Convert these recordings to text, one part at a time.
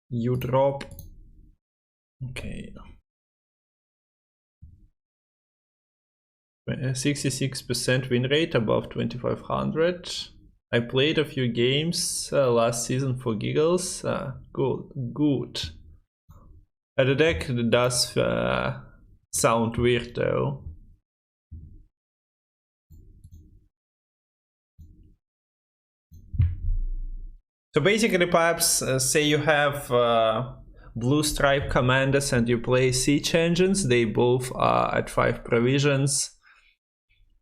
You drop. Okay. 66% win rate, above 2500. I played a few games last season for giggles. Good. The deck does sound weird though. So basically, perhaps say you have blue stripe commanders and you play siege engines. They both are at 5 provisions.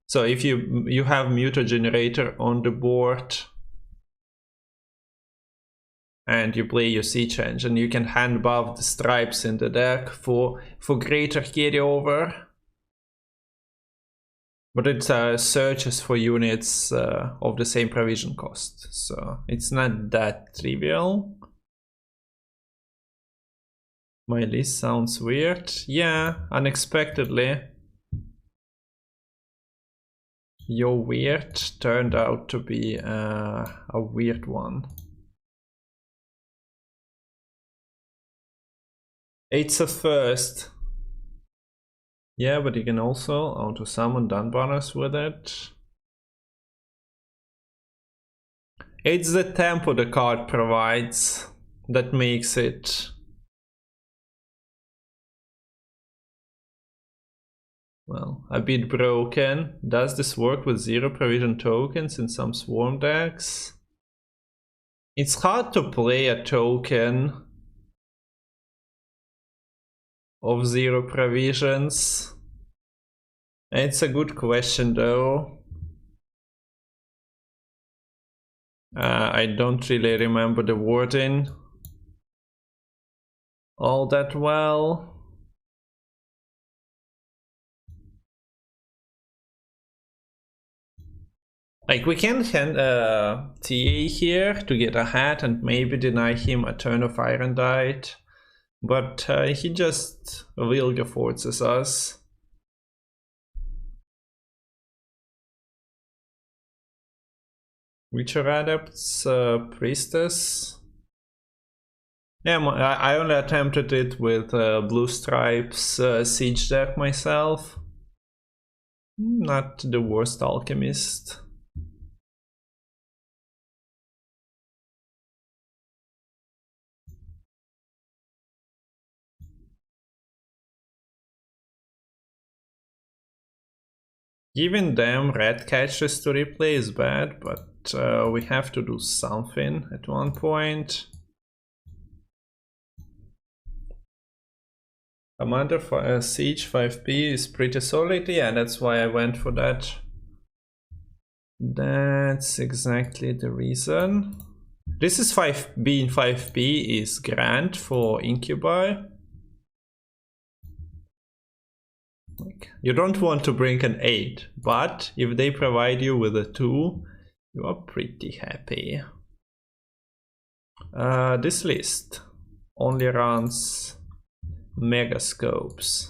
So if you have mutagenerator on the board and you play your siege engine, you can hand buff the stripes in the deck for greater carryover. But it searches for units of the same provision cost, so it's not that trivial. My list sounds weird. Yeah, unexpectedly. Your weird turned out to be a weird one. It's a first. Yeah, but you can also auto-summon Dunbanners with it. It's the tempo the card provides that makes it... well, a bit broken. Does this work with 0 provision tokens in some swarm decks? It's hard to play a token of 0 provisions. It's a good question though. I don't really remember the wording all that well. Like, we can hand TA here to get a hat and maybe deny him a turn of Irondite, but he just Wilga forces us. Witcher Adepts, Priestess. Yeah, I only attempted it with Blue Stripes Siege deck myself. Not the worst alchemist. Giving them red catches to replay is bad, but we have to do something at one point. Commander for Siege 5p is pretty solid, yeah, that's why I went for that. That's exactly the reason. This is 5b in 5p is Grant for Incubi. Like, you don't want to bring an 8, but if they provide you with a 2, you are pretty happy. This list only runs Megascopes.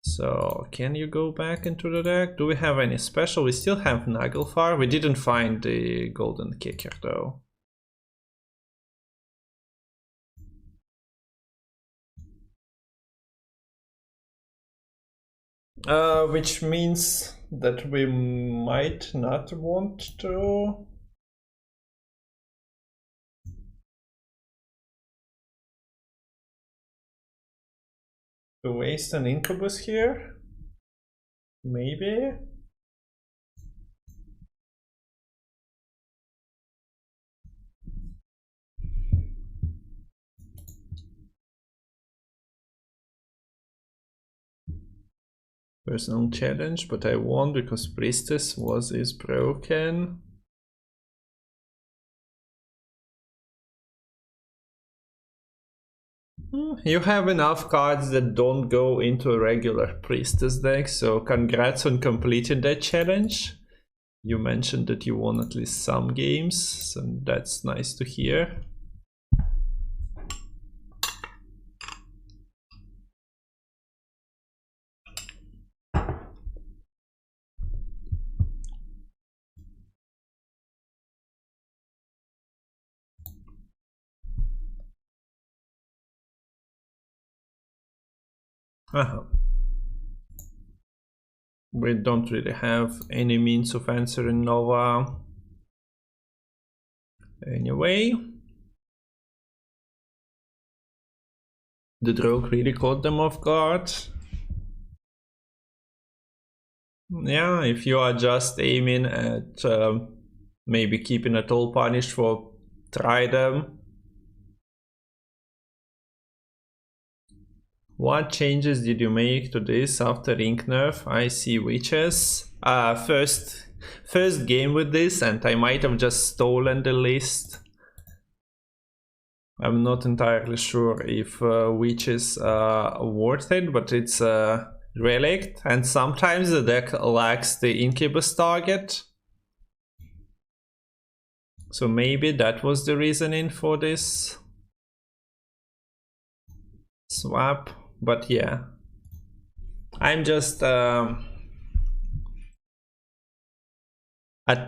So can you go back into the deck? Do we have any special? We still have Naglfar. We didn't find the golden kicker though. Which means that we might not want to waste an Incubus here? Maybe? Personal challenge, but I won because Priestess is broken. You have enough cards that don't go into a regular Priestess deck, so congrats on completing that challenge. You mentioned that you won at least some games, so that's nice to hear. We don't really have any means of answering Nova. Anyway, the rogue really caught them off guard. Yeah, if you are just aiming at maybe keeping it all punished for try them. What changes did you make to this after ink nerf? I see witches. First game with this, and I might have just stolen the list. I'm not entirely sure if witches are worth it, but it's a relic, and sometimes the deck lacks the incubus target. So maybe that was the reasoning for this swap, but yeah. I'm just a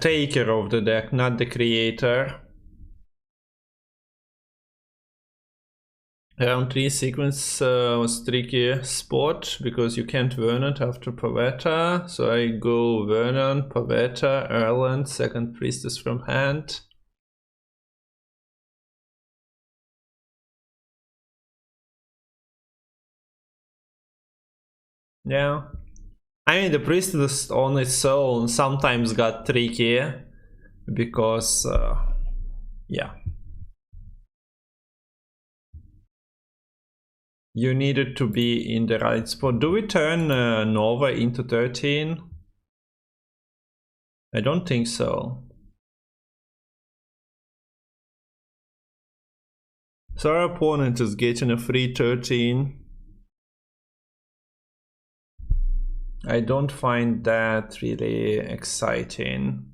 taker of the deck, not the creator. Round 3 sequence was tricky spot because you can't Vernon after Pavetta. So I go Vernon, Pavetta, Erland, second Priestess from hand. Yeah. I mean, the Priestess on its own sometimes got tricky because, yeah. You needed to be in the right spot. Do we turn Nova into 13? I don't think so. So our opponent is getting a free 13. I don't find that really exciting.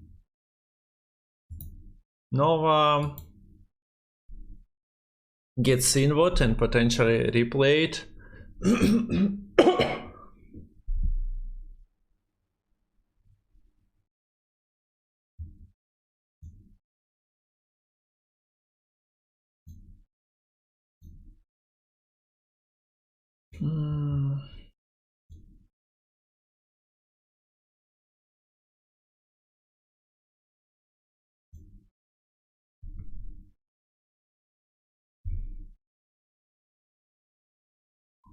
Nova gets inward and potentially replayed.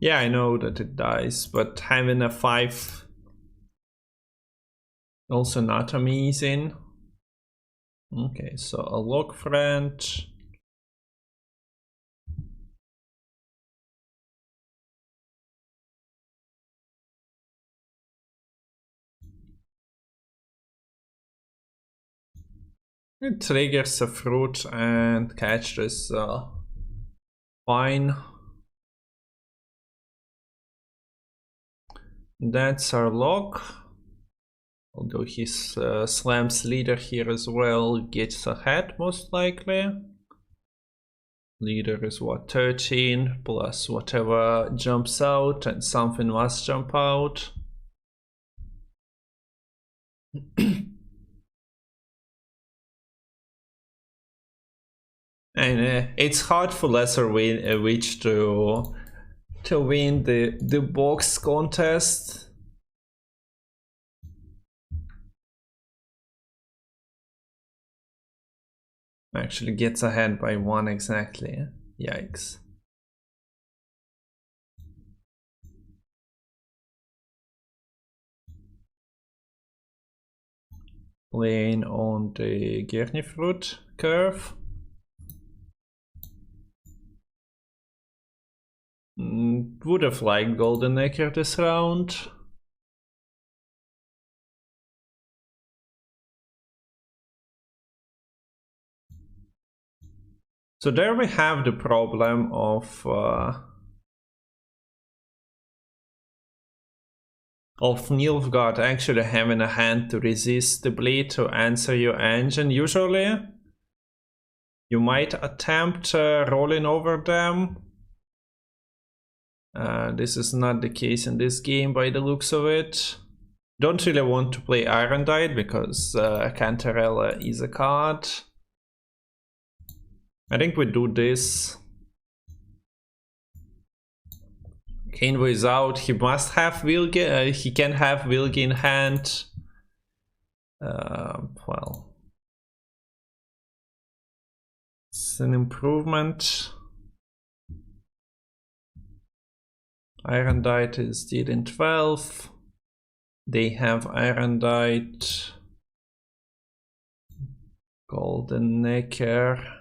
Yeah, I know that it dies, but having a 5 also not amazing. Okay, so a lock friend. It triggers a fruit and catch this fine. That's our lock. Although his slams leader here as well gets ahead most likely. Leader is what, 13 plus whatever jumps out, and something must jump out. And it's hard for lesser witch to win the box contest. Actually gets ahead by 1 exactly. Yikes. Playing on the Gernifruit curve. Would have liked Golden Nekker this round. So there we have the problem of Nilfgaard actually having a hand to resist the bleed to answer your engine. Usually you might attempt rolling over them. This is not the case in this game by the looks of it. Don't really want to play Irondite because Cantarella is a card. I think we do this. Envoy is out. He must have Wilgi. He can have Wilgi in hand. Well, it's an improvement. Irondight is still in 12. They have Irondight, Golden Nekker.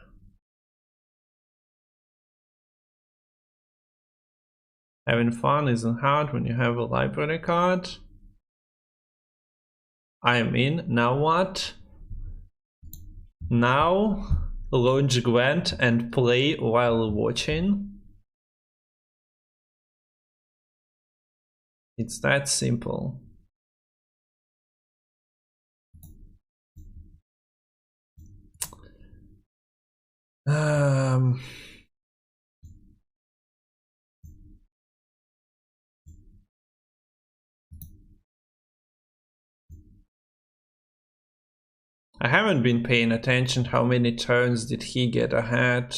Having fun isn't hard when you have a library card. I'm in. Now what? Now launch Gwent and play while watching. It's that simple. I haven't been paying attention how many turns did he get ahead.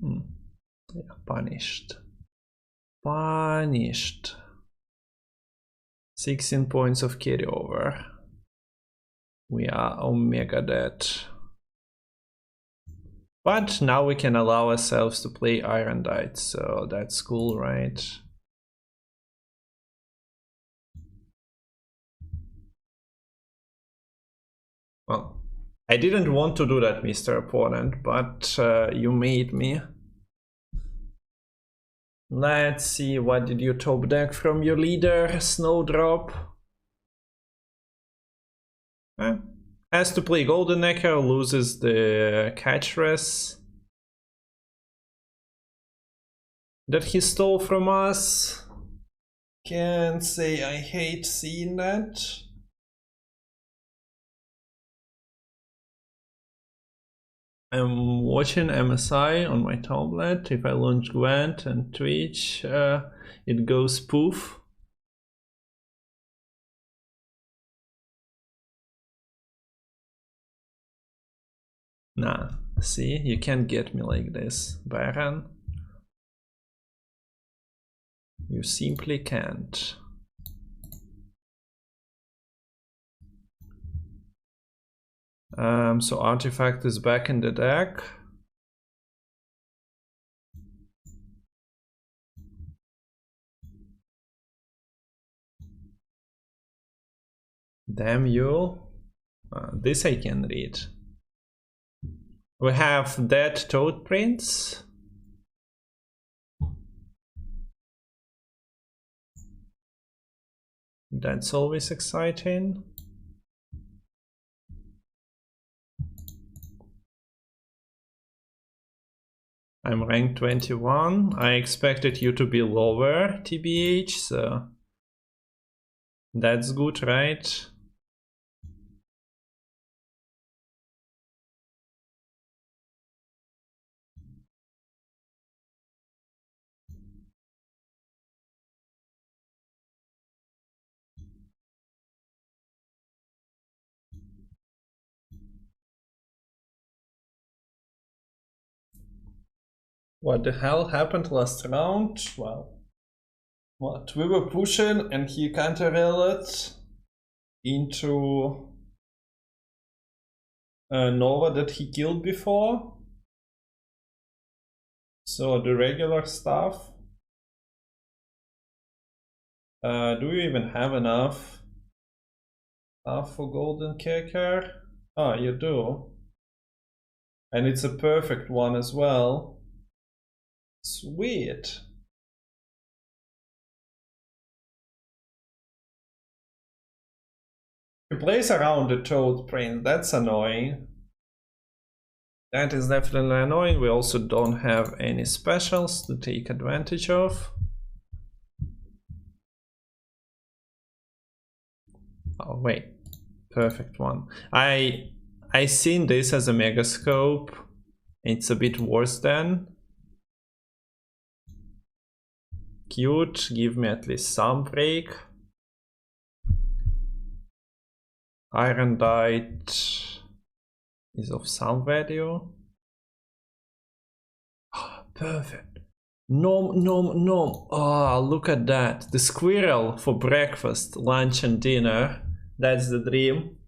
Yeah, punished. Punished. 16 points of carryover. We are omega dead. But now we can allow ourselves to play Irondight, so that's cool, right? Well, I didn't want to do that, Mr. Opponent, but you made me. Let's see, what did you top deck from your leader, Snowdrop? Has to play Golden Nekker, loses the Catchers that he stole from us. Can't say I hate seeing that. I'm watching MSI on my tablet. If I launch Gwent and Twitch, it goes poof. Nah, see, you can't get me like this, Baron. You simply can't. So Artifact is back in the deck. Damn you. This I can read. We have Dead Toad Prince. That's always exciting. I'm ranked 21. I expected you to be lower, TBH, so that's good, right? What the hell happened last round? Well, what? We were pushing and he counter-railed into Nova that he killed before. So the regular stuff. Do you even have enough for Golden Kicker? Oh, you do. And it's a perfect one as well. Sweet. He plays around the Toad Prince, that's annoying. That is definitely annoying. We also don't have any specials to take advantage of. Oh wait, perfect one. I seen this as a megascope. It's a bit worse than. Cute, give me at least some break. Irondight is of some value. Oh, perfect. Nom nom nom. Oh, look at that. The squirrel for breakfast, lunch and dinner. That's the dream.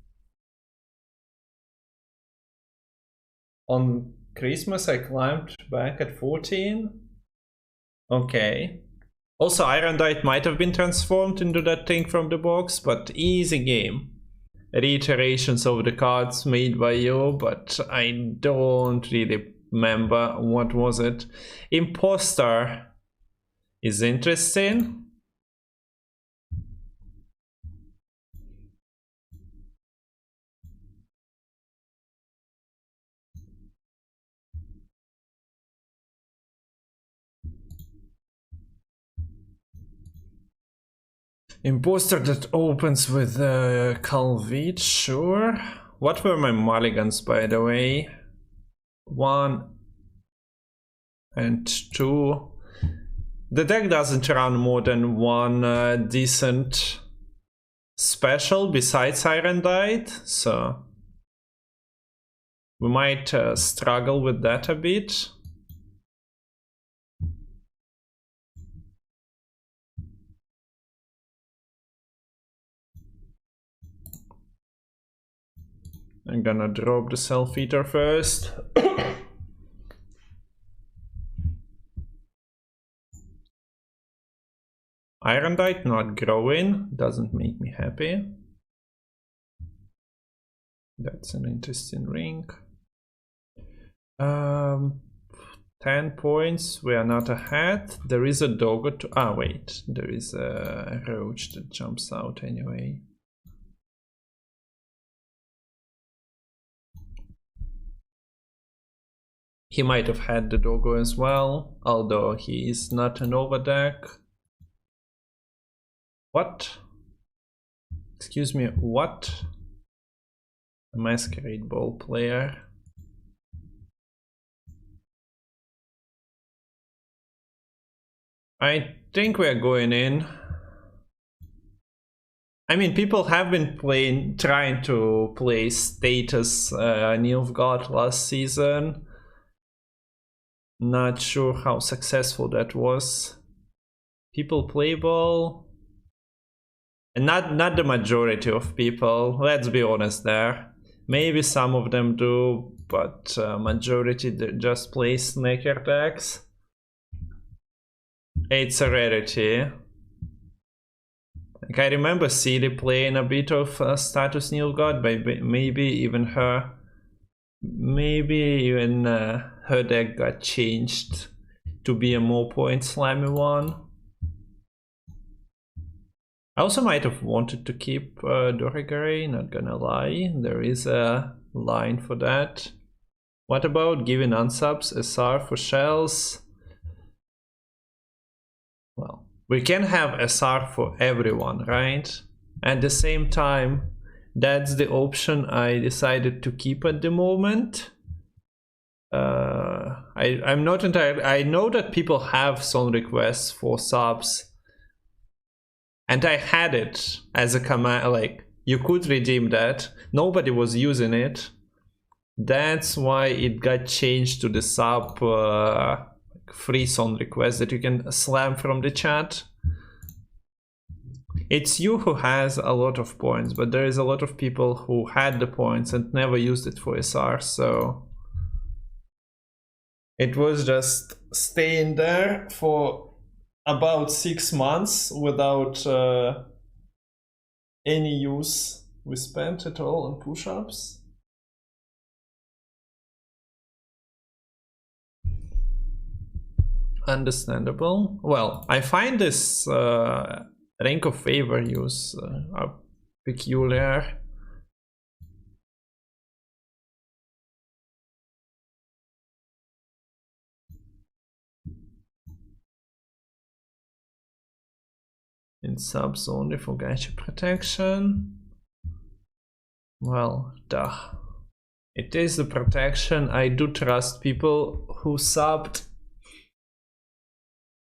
On Christmas I climbed back at 14. Okay. Also, Ironite might have been transformed into that thing from the box, but easy game. Reiterations of the cards made by you, but I don't really remember what was it. Imposter is interesting. Imposter that opens with Calvit, sure. What were my mulligans, by the way? 1 and 2. The deck doesn't run more than one decent special besides Ironite, so we might struggle with that a bit. I'm gonna drop the Self-Eater first. Ironite not growing doesn't make me happy. That's an interesting ring. 10 points, we are not ahead. There is a doggo to... Ah, wait. There is a roach that jumps out anyway. He might have had the doggo as well, although he is not an overdeck. What? Excuse me, what? A masquerade ball player. I think we're going in. I mean, people have been trying to play status Nilfgaard last season. Not sure how successful that was. People play ball. And not the majority of people, let's be honest there. Maybe some of them do, but majority just plays Nekker decks. It's a rarity. Like, I remember Ciri playing a bit of status Nilfgaard, but maybe even her deck got changed to be a more point slammy one. I also might have wanted to keep Dorigare, not gonna lie. There is a line for that. What about giving unsubs SR for shells? Well, we can have SR for everyone, right? At the same time, that's the option I decided to keep at the moment. I'm not entirely... I know that people have some requests for subs. And I had it as a command, like, you could redeem that. Nobody was using it. That's why it got changed to the sub free song request that you can slam from the chat. It's you who has a lot of points, but there is a lot of people who had the points and never used it for SR, so... It was just staying there for about 6 months without any use we spent at all on push-ups. Understandable. Well, I find this rank of favor use peculiar. In subs only for gacha protection. Well, duh. It is the protection. I do trust people who subbed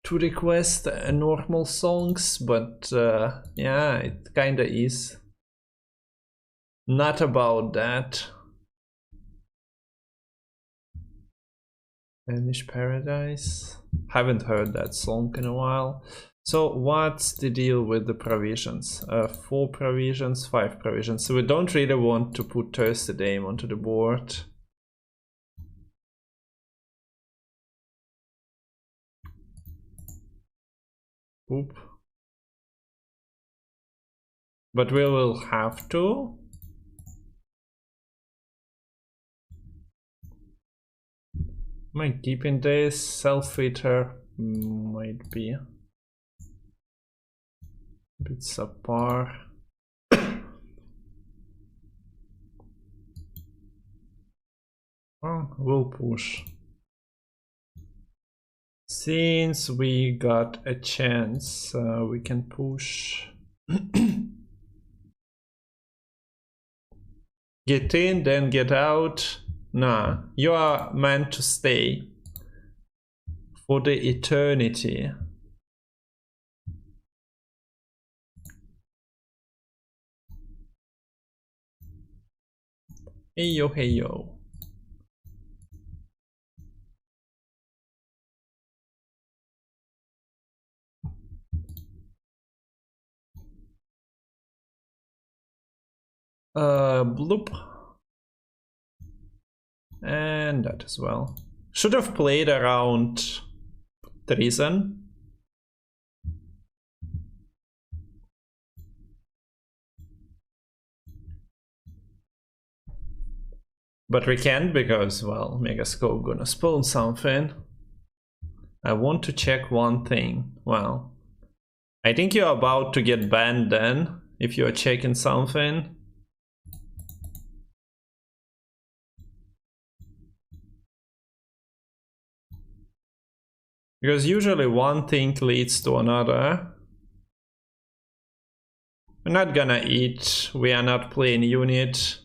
to request normal songs, but yeah, it kinda is not about that. Danish Paradise. Haven't heard that song in a while. So what's the deal with the provisions? 4 provisions, 5 provisions. So we don't really want to put Thirsty Dame onto the board. Oop. But we will have to. Am I keeping this? Self-filter might be a bit subpar. Well, we'll push. Since we got a chance, we can push. Get in, then get out. Nah, you are meant to stay for the eternity. Hey yo, hey yo. Bloop. And that as well. Should have played around Treason. But we can't because, well, Megascope gonna spawn something. I want to check one thing. Well, I think you're about to get banned then, if you're checking something. Because usually one thing leads to another. We're not gonna eat, we are not playing unit.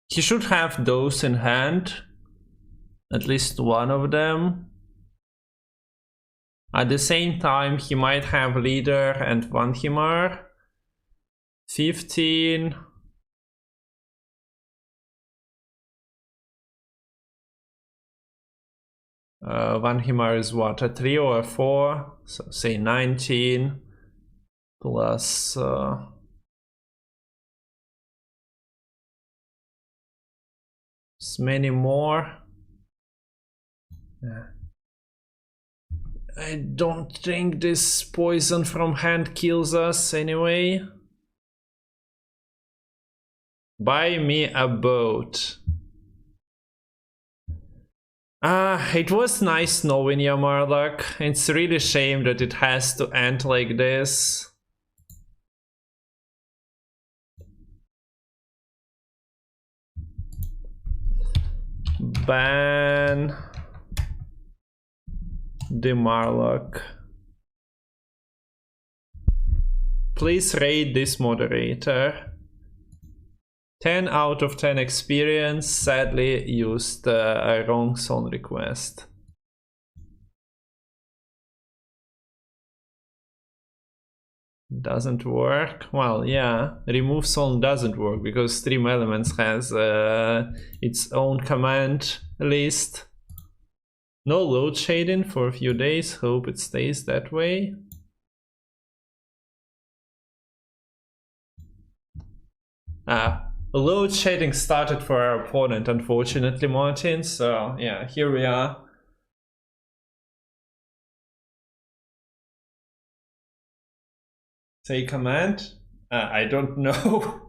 He should have those in hand, at least one of them. At the same time, he might have leader and one Himar. 15. One Himar is what, a 3 or a 4? So say 19 plus many more. I don't think this poison from hand kills us anyway. Buy me a boat. It was nice knowing you, Marlock. It's really a shame that it has to end like this. Ban the Marlock. Please raid this moderator. 10 out of 10 experience. Sadly used a wrong song request. Doesn't work. Well, yeah, remove song doesn't work because Stream Elements has its own command list. No load shading for a few days. Hope it stays that way. Load shading started for our opponent, unfortunately, Martin. So yeah, here we are. Say command? I don't know.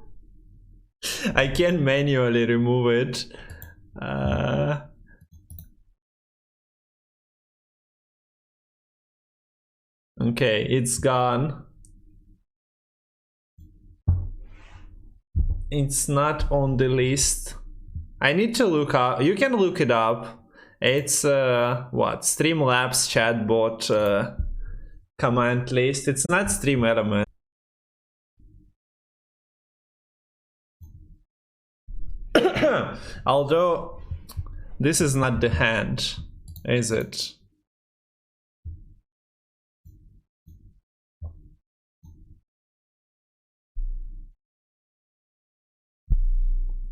I can manually remove it. Okay, it's gone. It's not on the list. I need to look up. You can look it up. It's what? Streamlabs chatbot command list. It's not Stream Element. Although this is not the hand, is it?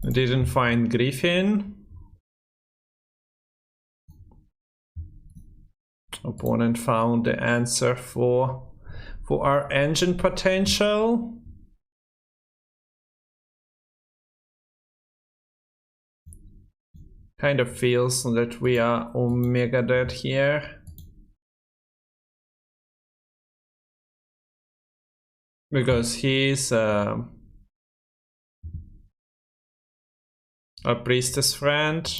I didn't find Griffin. Opponent found the answer for our engine potential. Kind of feels that we are Omega dead here. Because he's a Priestess friend.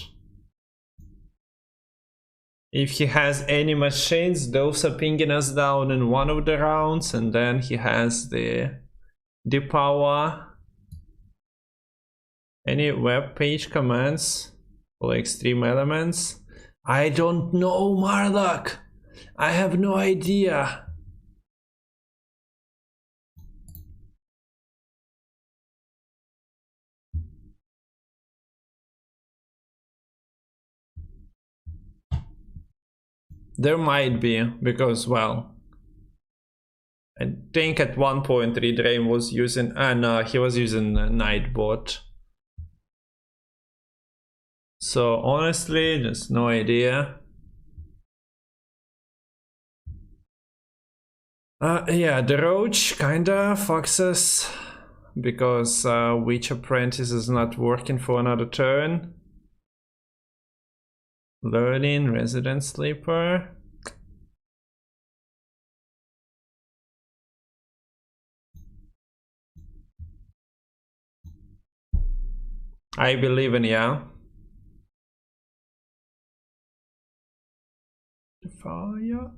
If he has any machines, those are pinging us down in one of the rounds, and then he has the power. Any web page commands for extreme elements? I don't know, Marlock. I have no idea. There might be, because, well, I think at one point Redrain was using, no, he was using Nightbot. So honestly, just no idea. Yeah, the Roach kinda fucks us, because Witch Apprentice is not working for another turn. Learning, Resident Sleeper. I believe in ya. Fire.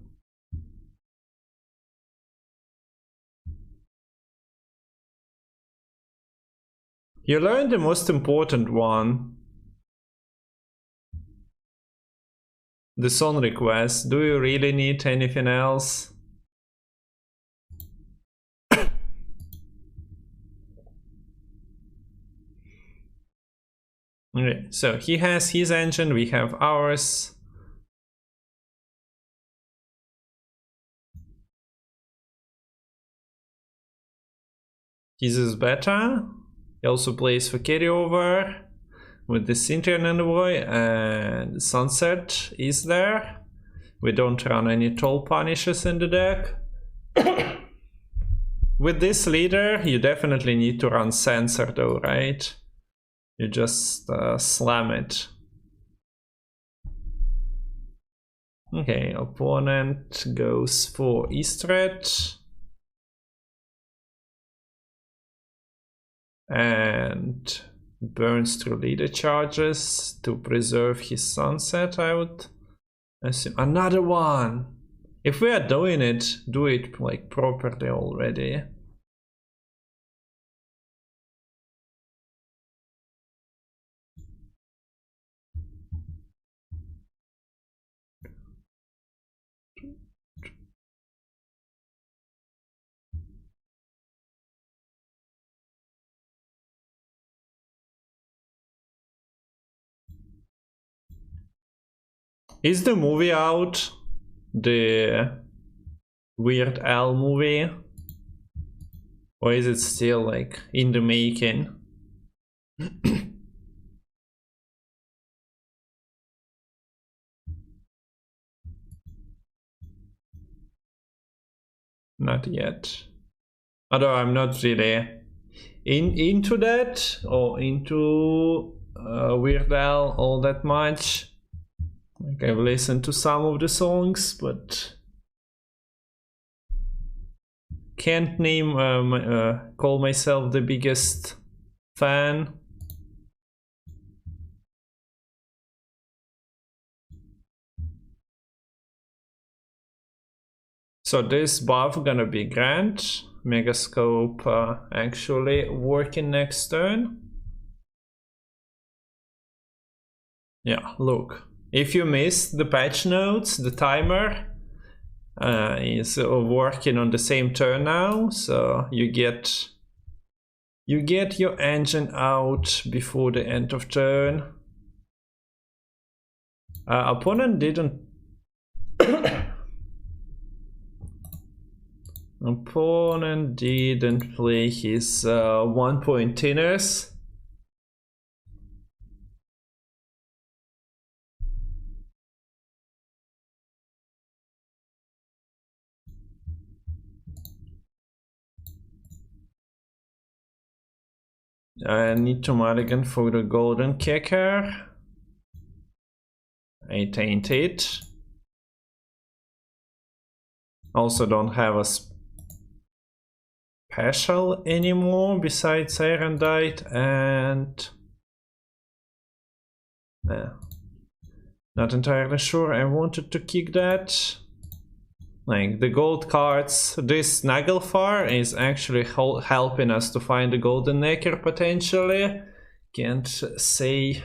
You learned the most important one. The song request. Do you really need anything else? Okay, so he has his engine, we have ours. His is better. He also plays for carryover with the Synthrian Envoy, and Sunset is there. We don't run any Toll Punishes in the deck. With this leader, you definitely need to run Sensor though, right? You just slam it. Okay, opponent goes for Istred. And burns through leader charges to preserve his Sunset, I would assume. Another one! If we are doing it, do it like properly already. Is the movie out? The Weird Al movie? Or is it still like in the making? Not yet. Although I'm not really into that or into Weird Al all that much. Like, I've listened to some of the songs, but can't name call myself the biggest fan. So this buff gonna be Grant. Megascope actually working next turn. Yeah, look. If you missed the patch notes, the timer is working on the same turn now, so you get You get your engine out before the end of turn. Opponent didn't... Opponent didn't play his 1-point tinners. I need to mulligan for the golden kicker. It ain't it. Also don't have a special anymore besides Erendite and... not entirely sure I wanted to kick that. Like the gold cards, this Nagelfar is actually helping us to find the golden Nekker potentially. Can't say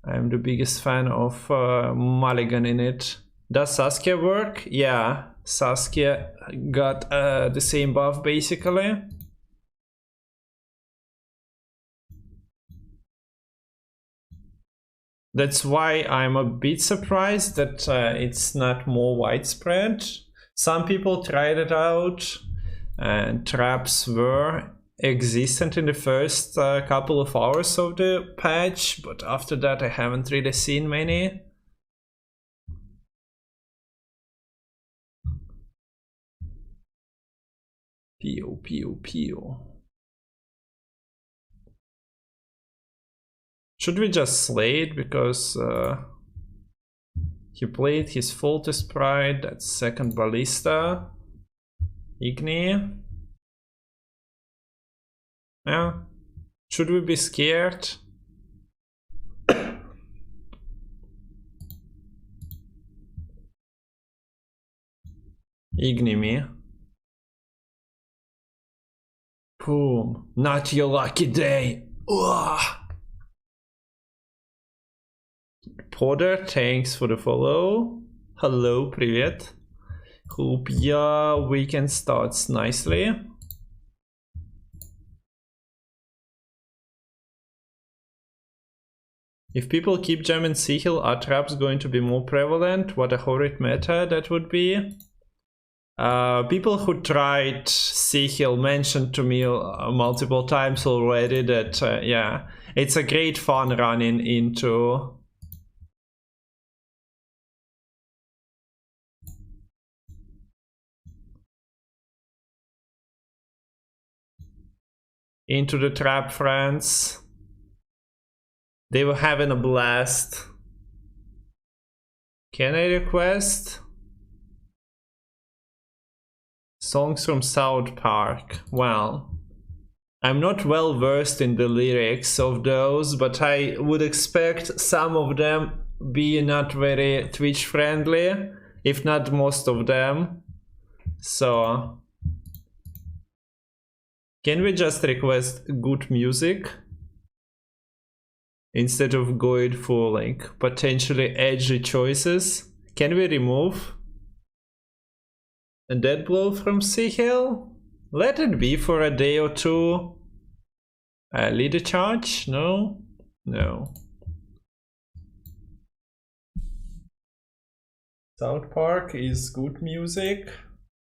I'm the biggest fan of mulligan in it. Does Saskia work? Yeah, Saskia got the same buff basically. That's why I'm a bit surprised that it's not more widespread. Some people tried it out and traps were existent in the first couple of hours of the patch, but after that I haven't really seen many. Pew, pew, pew. Should we just slay it because he played his Faultless Pride, that's second Ballista, Igni. Yeah, should we be scared? Igni me. Boom, not your lucky day. Ugh. Porter, thanks for the follow. Hello, привет. Hope your weekend starts nicely. If people keep jamming Sigil, are traps going to be more prevalent? What a horrid meta that would be. People who tried Sigil mentioned to me multiple times already that, yeah, it's a great fun running into the trap friends. They were having a blast. Can I request? Songs from South Park. Well, I'm not well versed in the lyrics of those, but I would expect some of them be not very Twitch friendly, if not most of them. So can we just request good music instead of going for like potentially edgy choices? Can we remove a dead blow from Sigil? Let it be for a day or two. Lead a charge? No? No. South Park is good music.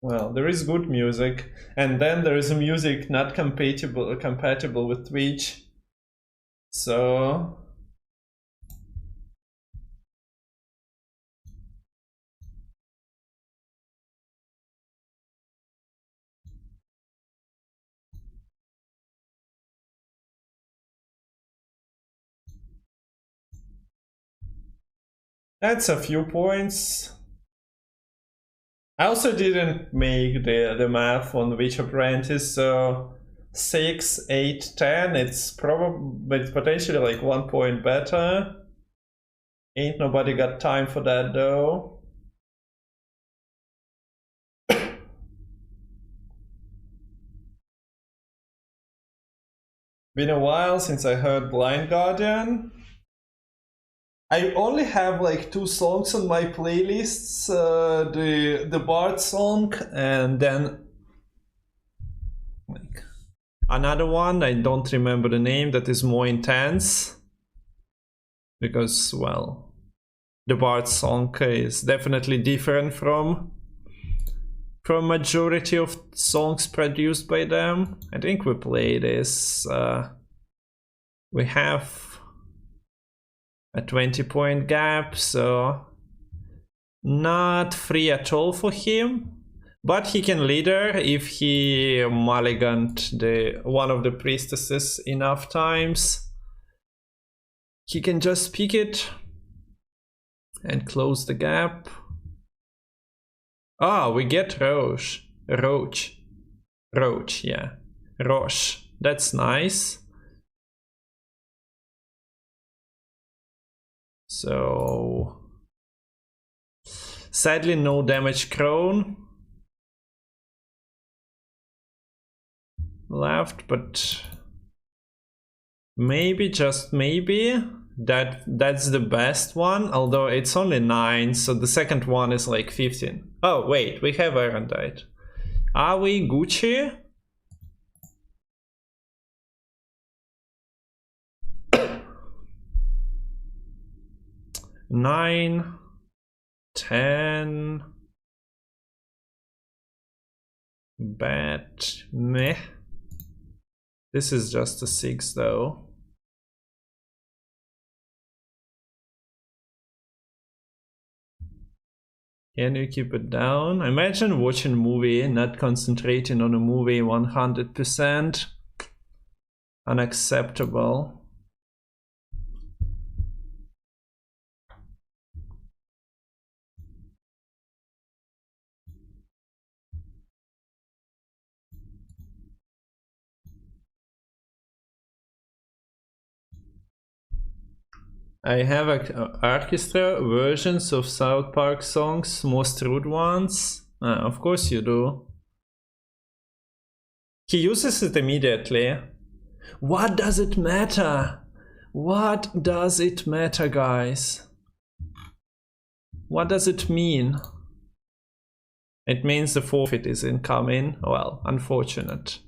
Well, there is good music, and then there is music not compatible with Twitch. So that's a few points. I also didn't make the math on which apprentice, so 6, 8, 10, it's potentially like 1 point better. Ain't nobody got time for that though. Been a while since I heard Blind Guardian. I only have like 2 songs on my playlists, the Bard song, and then like another one, I don't remember the name, that is more intense. Because, well, the Bard's song is definitely different from majority of songs produced by them. I think we play this. We have a 20-point gap, so not free at all for him. But he can leader if he mulliganed one of the priestesses enough times. He can just pick it and close the gap. Ah, we get Roach, yeah. Roche, that's nice. So, sadly no damage crone left, but maybe, just maybe, that's the best one, although it's only 9, so the second one is like 15. Oh wait, we have Erendite. Are we Gucci? Nine, 10, bad, meh. This is just a 6 though. Can you keep it down? Imagine watching a movie, not concentrating on a movie 100%. Unacceptable. I have orchestra versions of South Park songs, most rude ones. Of course you do. He uses it immediately. What does it matter? What does it matter, guys? What does it mean? It means the forfeit is incoming. Well, unfortunate.